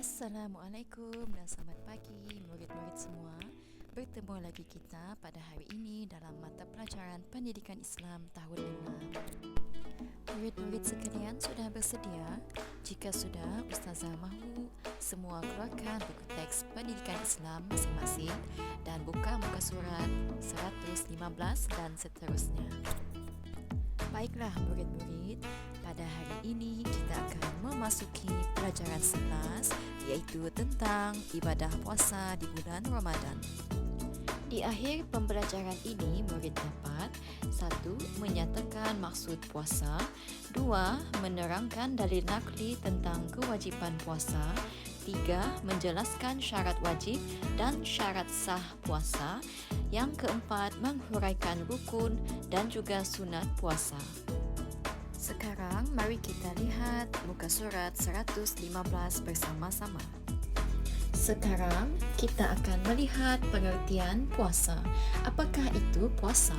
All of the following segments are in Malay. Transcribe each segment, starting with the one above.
Assalamualaikum dan selamat pagi murid-murid semua. Bertemu lagi kita pada hari ini dalam mata pelajaran Pendidikan Islam tahun 6. Murid-murid sekalian sudah bersedia? Jika sudah, Ustazah mahu semua keluarkan buku teks Pendidikan Islam masing-masing dan buka muka surat 115 dan seterusnya. Baiklah murid-murid, pada hari ini kita akan memasuki pelajaran 11 iaitu tentang ibadah puasa di bulan Ramadan. Di akhir pembelajaran ini, murid dapat 1. Menyatakan maksud puasa, 2. Menerangkan dalil nakli tentang kewajipan puasa, 3. Menjelaskan syarat wajib dan syarat sah puasa, yang keempat, menghuraikan rukun dan juga sunat puasa. Sekarang, mari kita lihat muka surat 115 bersama-sama. Sekarang, kita akan melihat pengertian puasa. Apakah itu puasa?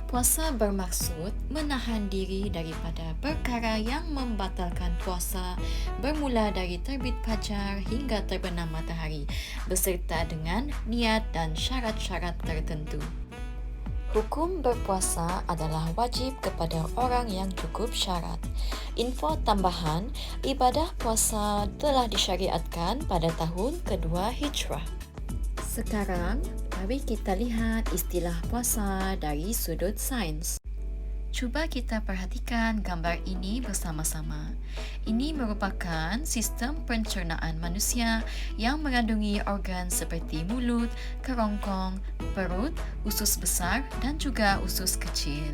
Puasa bermaksud menahan diri daripada perkara yang membatalkan puasa bermula dari terbit fajar hingga terbenam matahari beserta dengan niat dan syarat-syarat tertentu. Hukum berpuasa adalah wajib kepada orang yang cukup syarat. Info tambahan, ibadah puasa telah disyariatkan pada tahun kedua Hijrah. Sekarang, mari kita lihat istilah puasa dari sudut sains. Cuba kita perhatikan gambar ini bersama-sama. Ini merupakan sistem pencernaan manusia yang mengandungi organ seperti mulut, kerongkong, perut, usus besar dan juga usus kecil.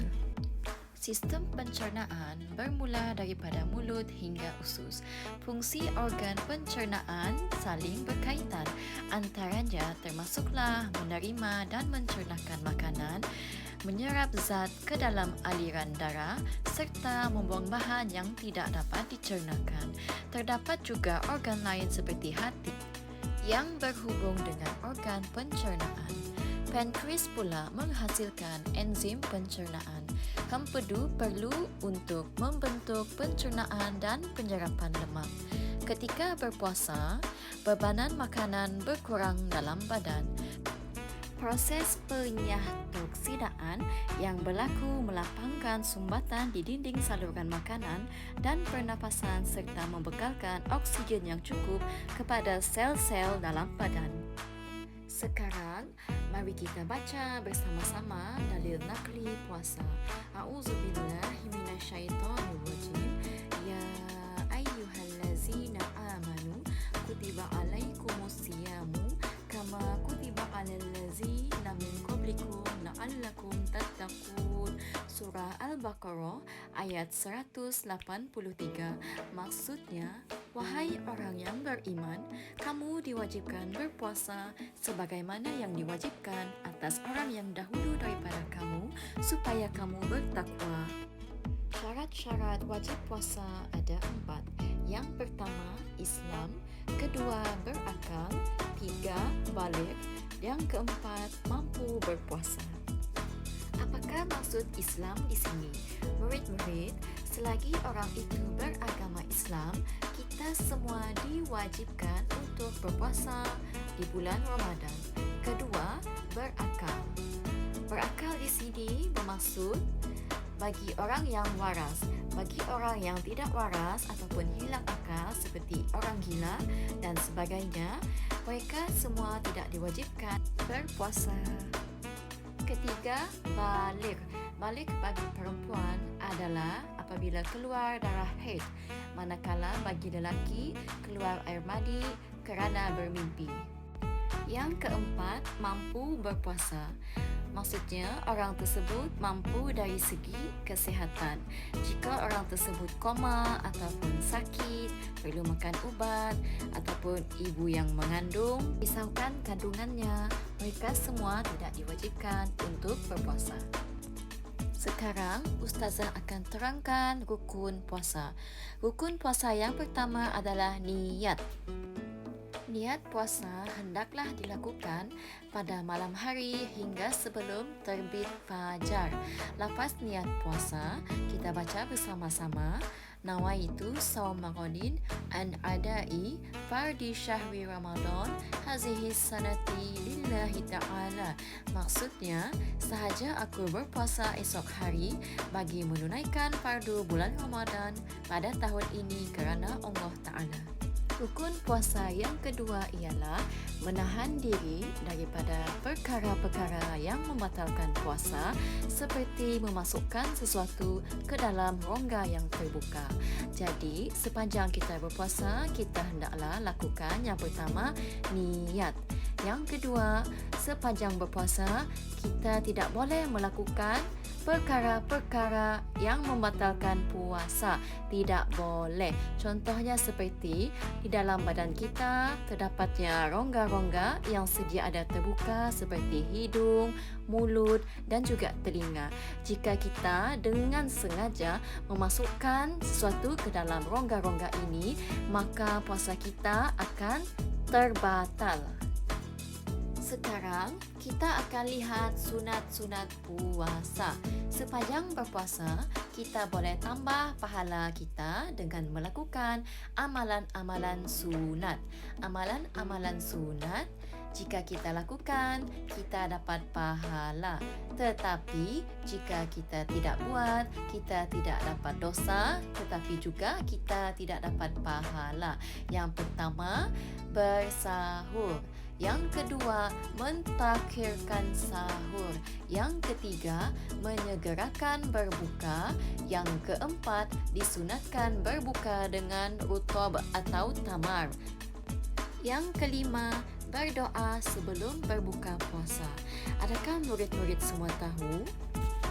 Sistem pencernaan bermula daripada mulut hingga usus. Fungsi organ pencernaan saling berkaitan. Antaranya termasuklah menerima dan mencernakan makanan, menyerap zat ke dalam aliran darah serta membuang bahan yang tidak dapat dicernakan. Terdapat juga organ lain seperti hati yang berhubung dengan organ pencernaan. Pankreas pula menghasilkan enzim pencernaan. Empedu perlu untuk membentuk pencernaan dan penyerapan lemak. Ketika berpuasa, bebanan makanan berkurang dalam badan. Proses penyahtoksidaan yang berlaku melapangkan sumbatan di dinding saluran makanan dan pernafasan serta membekalkan oksigen yang cukup kepada sel-sel dalam badan. Sekarang, mari kita baca bersama-sama dalil nakli puasa. A'udzubillahi minasyaitonirrajim. Ya ayyuhallazina amanu kutiba alaikumus-siyamu kama kutiba alal ladzina min qablikum la'allakum tattaqun. Surah Al-Baqarah ayat 183. Maksudnya, wahai orang yang beriman, kamu diwajibkan berpuasa sebagaimana yang diwajibkan atas orang yang dahulu daripada kamu supaya kamu bertakwa. Syarat-syarat wajib puasa ada 4. Yang pertama, Islam. Kedua, berakal. 3, balik. Yang keempat, mampu berpuasa. Apakah maksud Islam di sini? Murid-murid, selagi orang itu beragama Islam, kita semua diwajibkan untuk berpuasa di bulan Ramadan. Kedua, berakal. Berakal di sini bermaksud bagi orang yang waras. Bagi orang yang tidak waras ataupun hilang akal seperti orang gila dan sebagainya, mereka semua tidak diwajibkan berpuasa. Ketiga, balik. Balik bagi perempuan adalah apabila keluar darah haid, manakala bagi lelaki keluar air mani kerana bermimpi. Yang keempat, mampu berpuasa. Maksudnya, orang tersebut mampu dari segi kesihatan. Jika orang tersebut koma ataupun sakit, perlu makan ubat, ataupun ibu yang mengandung, risaukan kandungannya, mereka semua tidak diwajibkan untuk berpuasa. Sekarang, Ustazah akan terangkan rukun puasa. Rukun puasa yang pertama adalah niat. Niat puasa hendaklah dilakukan pada malam hari hingga sebelum terbit fajar. Lafaz niat puasa kita baca bersama-sama. nawaitu sawmagodin an adai fardi syahri Ramadan hazihi sanati lillahi ta'ala. Maksudnya, sahaja aku berpuasa esok hari bagi menunaikan fardu bulan Ramadan pada tahun ini kerana Allah Ta'ala. Rukun puasa yang kedua ialah menahan diri daripada perkara-perkara yang membatalkan puasa seperti memasukkan sesuatu ke dalam rongga yang terbuka. Jadi, sepanjang kita berpuasa, kita hendaklah lakukan yang pertama, niat. Yang kedua, sepanjang berpuasa, kita tidak boleh melakukan perkara-perkara yang membatalkan puasa. Tidak boleh. Contohnya seperti di dalam badan kita terdapatnya rongga-rongga yang sedia ada terbuka seperti hidung, mulut dan juga telinga. Jika kita dengan sengaja memasukkan sesuatu ke dalam rongga-rongga ini, maka puasa kita akan terbatal. Sekarang, kita akan lihat sunat-sunat puasa. Sepanjang berpuasa, kita boleh tambah pahala kita dengan melakukan amalan-amalan sunat. Amalan-amalan sunat, jika kita lakukan, kita dapat pahala. Tetapi, jika kita tidak buat, kita tidak dapat dosa, tetapi juga kita tidak dapat pahala. Yang pertama, bersahur. Yang kedua, mentakhirkan sahur. Yang ketiga, menyegerakan berbuka. Yang keempat, disunatkan berbuka dengan rutab atau tamar. Yang kelima, berdoa sebelum berbuka puasa. Adakah murid-murid semua tahu?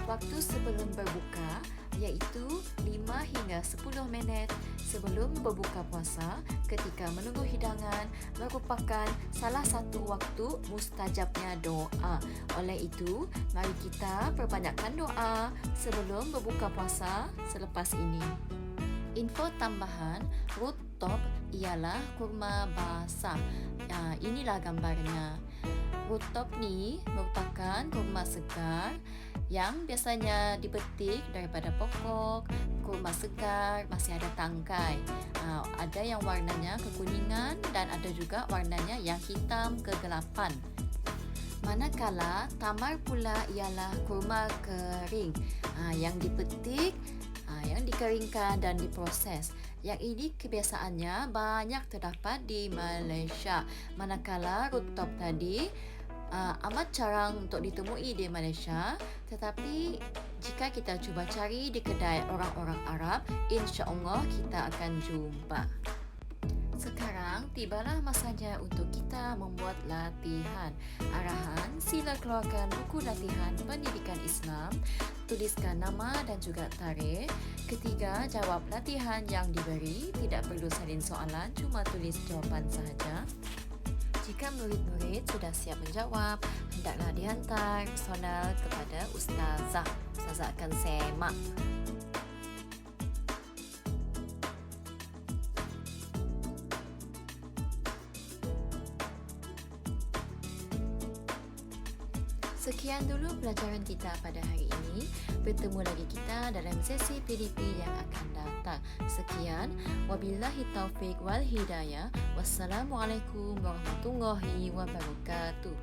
Waktu sebelum berbuka iaitu 5 hingga 10 minit sebelum berbuka puasa ketika menunggu hidangan merupakan salah satu waktu mustajabnya doa. Oleh itu, mari kita perbanyakkan doa sebelum berbuka puasa selepas ini. Info tambahan, rutab ialah kurma basah. Inilah gambarnya. Rutab ni merupakan kurma segar yang biasanya dipetik daripada pokok. Kurma segar masih ada tangkai. Ada yang warnanya kekuningan dan ada juga warnanya yang hitam kegelapan. Manakala tamar pula ialah kurma kering yang dipetik, yang dikeringkan dan diproses. Yang ini kebiasaannya banyak terdapat di Malaysia. Manakala rutab tadi amat jarang untuk ditemui di Malaysia, tetapi jika kita cuba cari di kedai orang-orang Arab, insya-Allah kita akan jumpa. Sekarang tibalah masanya untuk kita membuat latihan. Arahan, sila keluarkan buku latihan pendidikan Islam, tuliskan nama dan juga tarikh. Ketiga, jawab latihan yang diberi, tidak perlu salin soalan, cuma tulis jawapan sahaja. Jika murid-murid sudah siap menjawab, hendaklah dihantar personal kepada Ustazah. Ustazah akan semak. Sekian dulu pelajaran kita pada hari ini. Bertemu lagi kita dalam sesi PDP yang akan datang. Sekian, wabillahi taufiq wal hidayah. Wassalamualaikum warahmatullahi wabarakatuh.